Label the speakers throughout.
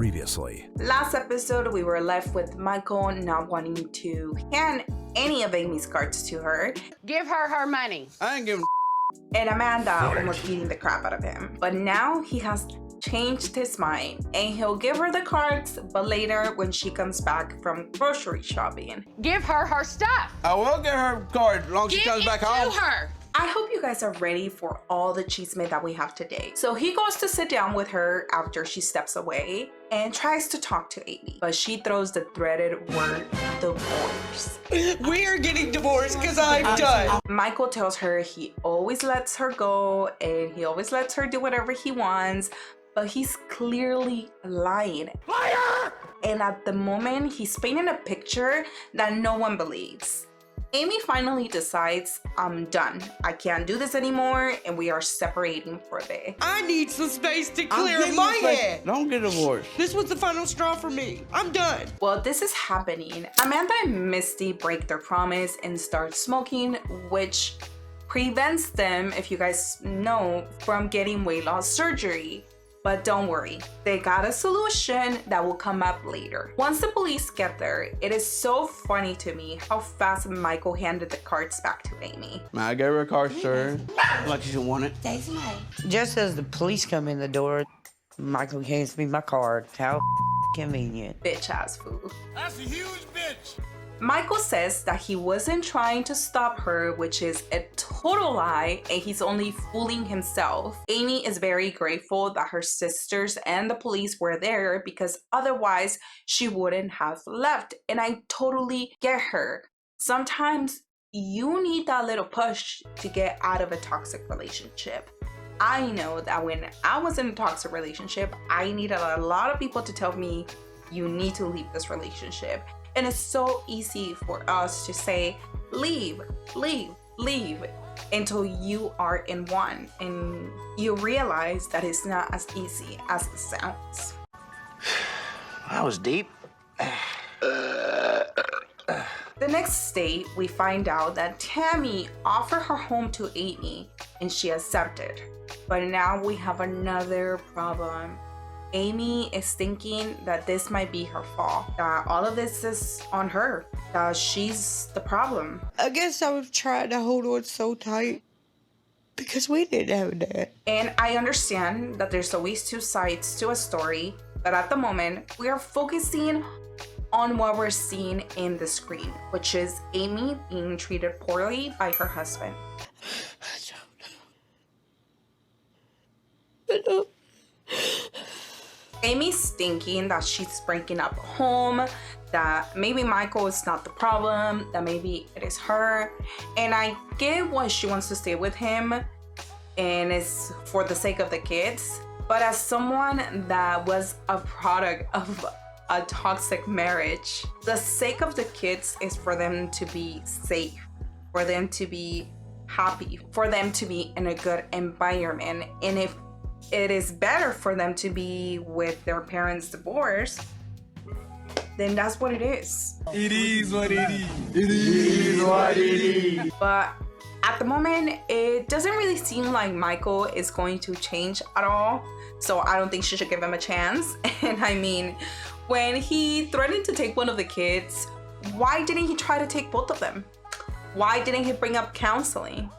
Speaker 1: Previously.
Speaker 2: Last episode, we were left with Michael not wanting to hand any of Amy's cards to her.
Speaker 3: Give her her money.
Speaker 4: I ain't giving
Speaker 2: And Amanda almost beating the crap out of him. But now he has changed his mind and he'll give her the cards, but later when she comes back from grocery shopping.
Speaker 3: Give her her stuff.
Speaker 4: I will get her card as long as she
Speaker 3: Give
Speaker 4: comes
Speaker 3: it
Speaker 4: back
Speaker 3: to
Speaker 4: home.
Speaker 3: her.
Speaker 2: I hope you guys are ready for all the chisme that we have today. So he goes to sit down with her after she steps away and tries to talk to Amy, but she throws the dreaded word divorce.
Speaker 5: We are getting divorced because I'm done.
Speaker 2: Michael tells her he always lets her go and he always lets her do whatever he wants, but he's clearly lying.
Speaker 4: Liar!
Speaker 2: And at the moment, he's painting a picture that no one believes. Amy finally decides, I'm done. I can't do this anymore, and we are separating for a bit.
Speaker 5: I need some space to
Speaker 4: I'm
Speaker 5: clear
Speaker 4: getting
Speaker 5: my
Speaker 4: this, like,
Speaker 5: head.
Speaker 4: Don't get divorced.
Speaker 5: This was the final straw for me. I'm done.
Speaker 2: While this is happening, Amanda and Misty break their promise and start smoking, which prevents them, if you guys know, from getting weight loss surgery. But don't worry, they got a solution that will come up later. Once the police get there, it is so funny to me how fast Michael handed the cards back to Amy.
Speaker 4: Man, I gave her a card, sir. Like she didn't want it.
Speaker 5: Just as the police come in the door, Michael hands me my card. How convenient.
Speaker 2: Bitch ass fool.
Speaker 4: That's a huge bitch.
Speaker 2: Michael says that he wasn't trying to stop her, which is a total lie, and he's only fooling himself. Amy is very grateful that her sisters and the police were there because otherwise she wouldn't have left. And I totally get her. Sometimes you need that little push to get out of a toxic relationship. I know that when I was in a toxic relationship, I needed a lot of people to tell me, you need to leave this relationship. And it's so easy for us to say, leave, leave, leave, until you are in one and you realize that it's not as easy as it sounds.
Speaker 6: That was deep.
Speaker 2: The next day, we find out that Tammy offered her home to Amy and she accepted. But now we have another problem. Amy is thinking that this might be her fault, that all of this is on her, that she's the problem.
Speaker 5: I guess I was trying to hold on so tight because we didn't have that.
Speaker 2: And I understand that there's always two sides to a story, but at the moment, we are focusing on what we're seeing in the screen, which is Amy being treated poorly by her husband.
Speaker 5: I don't.
Speaker 2: Amy's thinking that she's breaking up a home, that maybe Michael is not the problem, that maybe it is her. And I get why she wants to stay with him and it's for the sake of the kids. But as someone that was a product of a toxic marriage, the sake of the kids is for them to be safe, for them to be happy, for them to be in a good environment. And if it is better for them to be with their parents divorced, then that's what it is.
Speaker 4: It is what it is. It is what it is.
Speaker 2: But at the moment, it doesn't really seem like Michael is going to change at all. So I don't think she should give him a chance. And I mean, when he threatened to take one of the kids, why didn't he try to take both of them? Why didn't he bring up counseling?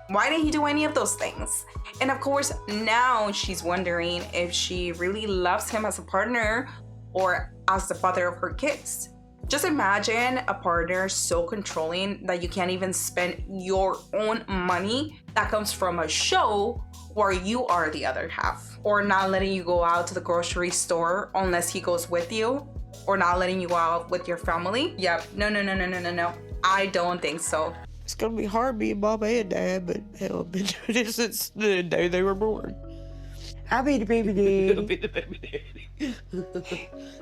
Speaker 2: Why didn't he do any of those things? And of course, now she's wondering if she really loves him as a partner or as the father of her kids. Just imagine a partner so controlling that you can't even spend your own money that comes from a show where you are the other half, or not letting you go out to the grocery store unless he goes with you, or not letting you go out with your family. Yep, no. I don't think so.
Speaker 5: It's gonna be hard being mom and dad, but hell, I've been doing this since the day they were born. I'll be the baby daddy.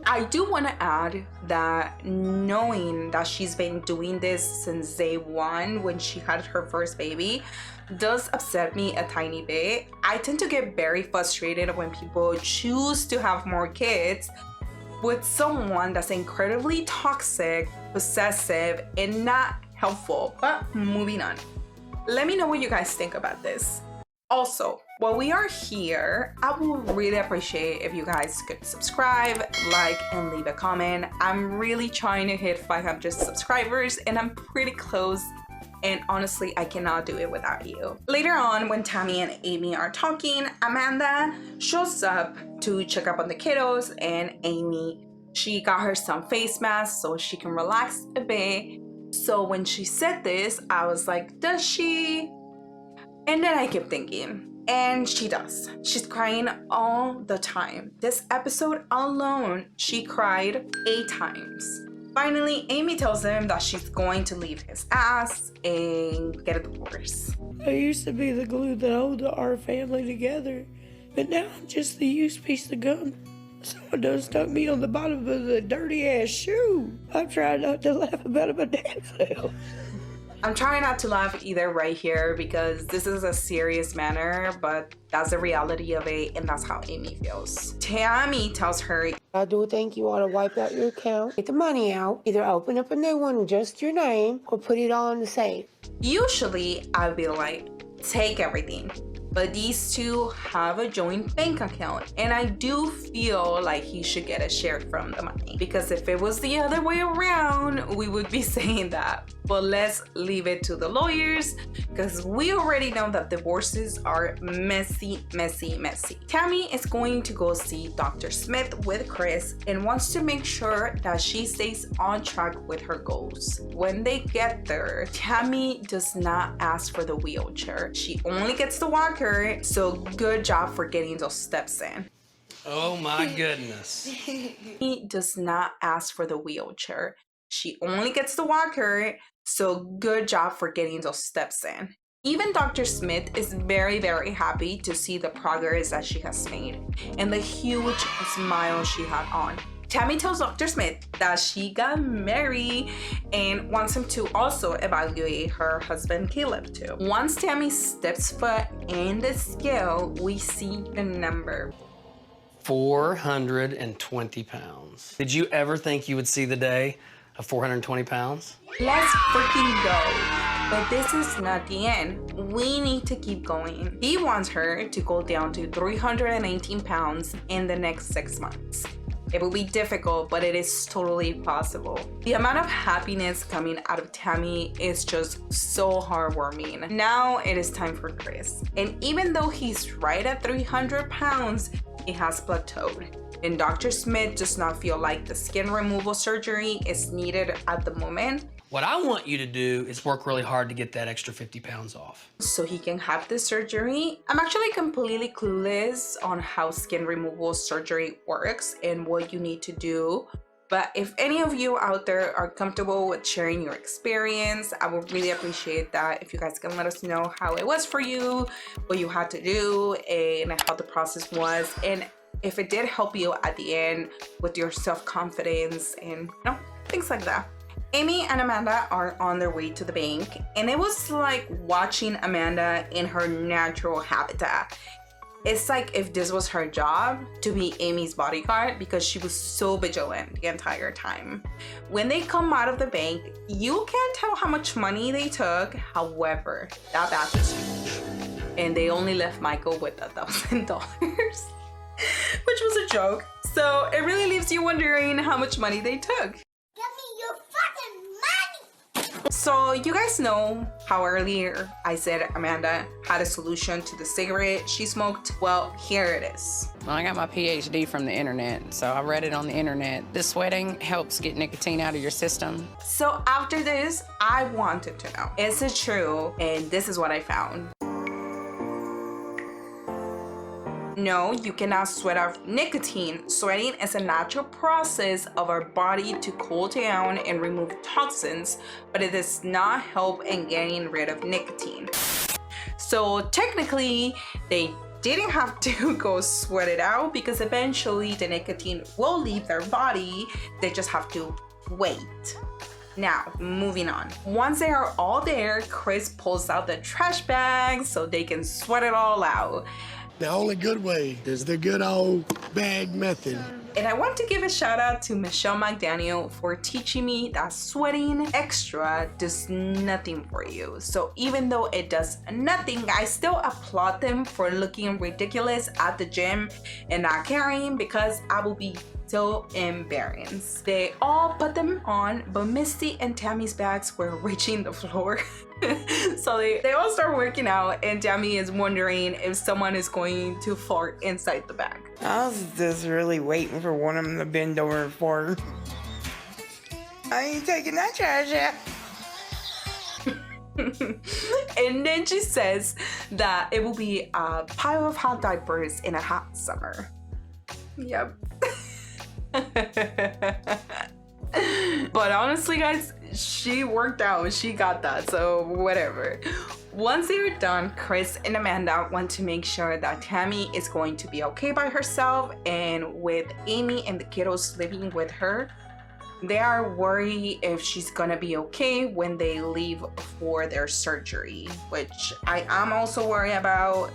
Speaker 2: I do want to add that knowing that she's been doing this since day one when she had her first baby does upset me a tiny bit. I tend to get very frustrated when people choose to have more kids with someone that's incredibly toxic, possessive, and not helpful. But moving on. Let me know what you guys think about this. Also, while we are here, I would really appreciate if you guys could subscribe, like, and leave a comment. I'm really trying to hit 500 subscribers and I'm pretty close. And honestly, I cannot do it without you. Later on, when Tammy and Amy are talking, Amanda shows up to check up on the kiddos, and Amy, she got her some face masks so she can relax a bit. So when she said this, I was like, does she? And then I kept thinking, and she does. She's crying all the time. This episode alone, she cried 8 times. Finally, Amy tells him that she's going to leave his ass and get a divorce.
Speaker 5: I used to be the glue that held our family together, but now I'm just the used piece of gum. Someone done stuck me on the bottom of the dirty ass shoe. I'm trying not to laugh about it my damn self.
Speaker 2: I'm trying not to laugh either right here because this is a serious matter, but that's the reality of it, and that's how Amy feels. Tammy tells her,
Speaker 5: I do think you ought to wipe out your account, get the money out, either open up a new one in just your name, or put it all in the safe.
Speaker 2: usually I'd be like, take everything. But these two have a joint bank account, and I do feel like he should get a share from the money, because if it was the other way around, we would be saying that. But let's leave it to the lawyers, because we already know that divorces are messy, messy, messy. Tammy is going to go see Dr. Smith with Chris and wants to make sure that she stays on track with her goals. When they get there, Tammy does not ask for the wheelchair. She only gets the walker. So good job for getting those steps in.
Speaker 1: Oh my goodness.
Speaker 2: He does not ask for the wheelchair. She only gets the walker. So good job for getting those steps in. Even Dr. Smith is very, very happy to see the progress that she has made and the huge smile she had on. Tammy tells Dr. Smith that she got married and wants him to also evaluate her husband Caleb too. Once Tammy steps foot in the scale, we see the number.
Speaker 1: 420 pounds. Did you ever think you would see the day of 420 pounds?
Speaker 2: Let's freaking go. But this is not the end. We need to keep going. He wants her to go down to 318 pounds in the next 6 months. It will be difficult, but it is totally possible. The amount of happiness coming out of Tammy is just so heartwarming. Now it is time for Chris. And even though he's right at 300 pounds, he has plateaued. And Dr. Smith does not feel like the skin removal surgery is needed at the moment.
Speaker 1: What I want you to do is work really hard to get that extra 50 pounds off.
Speaker 2: So he can have the surgery. I'm actually completely clueless on how skin removal surgery works and what you need to do. But if any of you out there are comfortable with sharing your experience, I would really appreciate that. If you guys can let us know how it was for you, what you had to do, and how the process was, and if it did help you at the end with your self-confidence and things like that. Amy and Amanda are on their way to the bank, and it was like watching Amanda in her natural habitat. It's like if this was her job to be Amy's bodyguard, because she was so vigilant the entire time. When they come out of the bank, you can't tell how much money they took. However, that bag is huge. And they only left Michael with $1,000, which was a joke. So it really leaves you wondering how much money they took. So you guys know how earlier I said Amanda had a solution to the cigarette she smoked? Well, here it is.
Speaker 3: Well, I got my PhD from the internet, so I read it on the internet. The sweating helps get nicotine out of your system.
Speaker 2: So after this, I wanted to know, is it true? And this is what I found. No, you cannot sweat off nicotine. Sweating is a natural process of our body to cool down and remove toxins, but it does not help in getting rid of nicotine. So technically, they didn't have to go sweat it out because eventually the nicotine will leave their body. They just have to wait. Now, moving on. Once they are all there, Chris pulls out the trash bag so they can sweat it all out.
Speaker 4: The only good way is the good old bag method.
Speaker 2: And I want to give a shout out to Michelle McDaniel for teaching me that sweating extra does nothing for you. So even though it does nothing, I still applaud them for looking ridiculous at the gym and not caring, because I will be so embarrassed. They all put them on, but Misty and Tammy's bags were reaching the floor. So they all start working out, and Tammy is wondering if someone is going to fart inside the bag.
Speaker 5: I was just really waiting for one of them to bend over for. I ain't taking that trash out.
Speaker 2: And then she says that it will be a pile of hot diapers in a hot summer. Yep. But honestly, guys, she worked out. She got that, so whatever. Once they're done, Chris and Amanda want to make sure that Tammy is going to be okay by herself, and with Amy and the kiddos living with her, they are worried if she's gonna be okay when they leave for their surgery, which I am also worried about,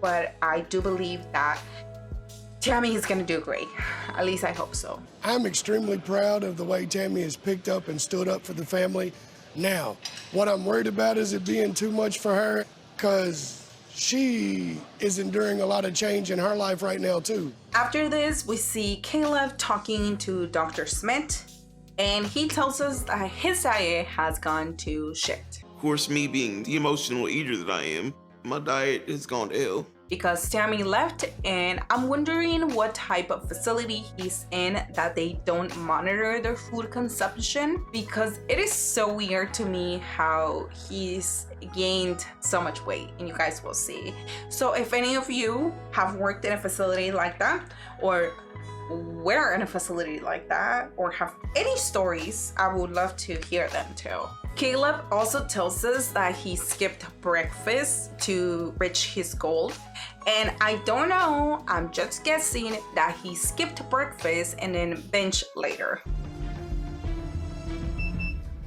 Speaker 2: but I do believe that Tammy is gonna do great. At least I hope so.
Speaker 7: I'm extremely proud of the way Tammy has picked up and stood up for the family. Now, what I'm worried about is it being too much for her, because she is enduring a lot of change in her life right now too.
Speaker 2: After this, we see Caleb talking to Dr. Smith, and he tells us that his diet has gone to shit.
Speaker 8: Of course, me being the emotional eater that I am, my diet has gone to hell.
Speaker 2: Because Tammy left, and I'm wondering what type of facility he's in that they don't monitor their food consumption, because it is so weird to me how he's gained so much weight, and you guys will see. So if any of you have worked in a facility like that, or were in a facility like that, or have any stories, I would love to hear them too. Caleb also tells us that he skipped breakfast to reach his goal, and I don't know, I'm just guessing that he skipped breakfast and then bench later.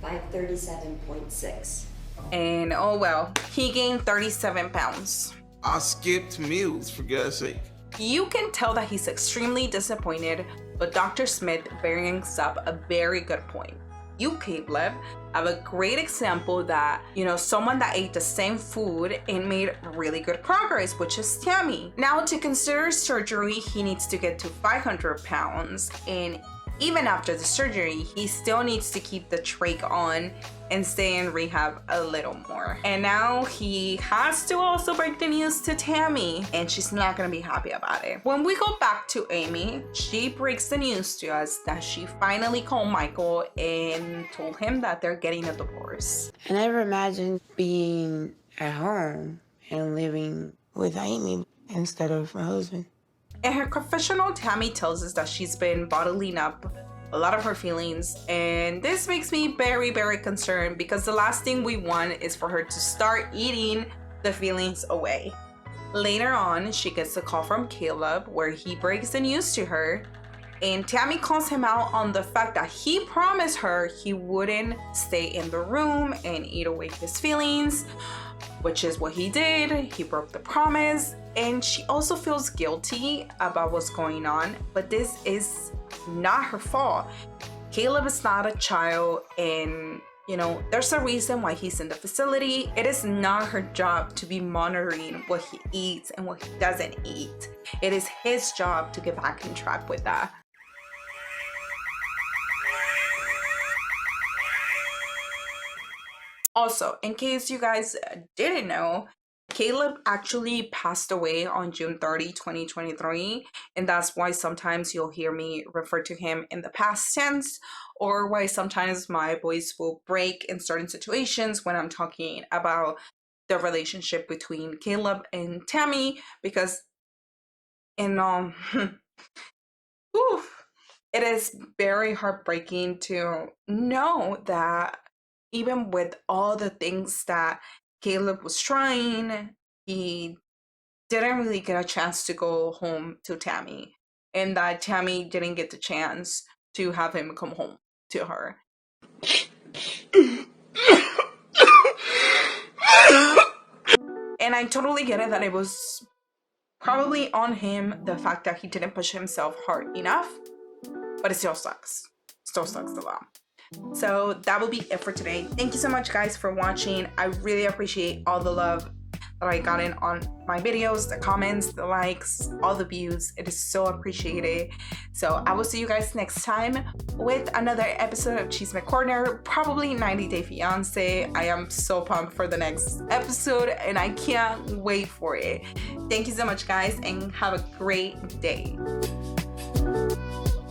Speaker 9: 537.6.
Speaker 2: And oh well, he gained 37 pounds.
Speaker 8: I skipped meals, for God's sake.
Speaker 2: You can tell that he's extremely disappointed, but Dr. Smith brings up a very good point. You, Caleb, have a great example that, someone that ate the same food and made really good progress, which is Tammy. Now, to consider surgery, he needs to get to 500 pounds, and even after the surgery, he still needs to keep the trach on and stay in rehab a little more. And now he has to also break the news to Tammy, and she's not gonna be happy about it. When we go back to Amy, she breaks the news to us that she finally called Michael and told him that they're getting a divorce.
Speaker 5: I never imagined being at home and living with Amy instead of my husband.
Speaker 2: In her confessional, Tammy tells us that she's been bottling up a lot of her feelings, and this makes me very, very concerned, because the last thing we want is for her to start eating the feelings away. Later on, she gets a call from Caleb where he breaks the news to her, and Tammy calls him out on the fact that he promised her he wouldn't stay in the room and eat away his feelings, which is what he did. He broke the promise, and she also feels guilty about what's going on, but this is not her fault. Caleb is not a child, and there's a reason why he's in the facility. It is not her job to be monitoring what he eats and what he doesn't eat. It is his job to get back in track with that. Also, in case you guys didn't know, Caleb actually passed away on June 30, 2023, and that's why sometimes you'll hear me refer to him in the past tense, or why sometimes my voice will break in certain situations when I'm talking about the relationship between Caleb and Tammy, because it is very heartbreaking to know that even with all the things that Caleb was trying, he didn't really get a chance to go home to Tammy, and that Tammy didn't get the chance to have him come home to her. And I totally get it that it was Probably on him, the fact that he didn't push himself hard enough, but it still sucks. Still sucks a lot. So that will be it for today. Thank you so much, guys, for watching. I really appreciate all the love that I got in on my videos, the comments, the likes, all the views. It is so appreciated. So I will see you guys next time with another episode of Chisme Corner, probably 90 Day Fiance. I am so pumped for the next episode and I can't wait for it. Thank you so much, guys, and have a great day.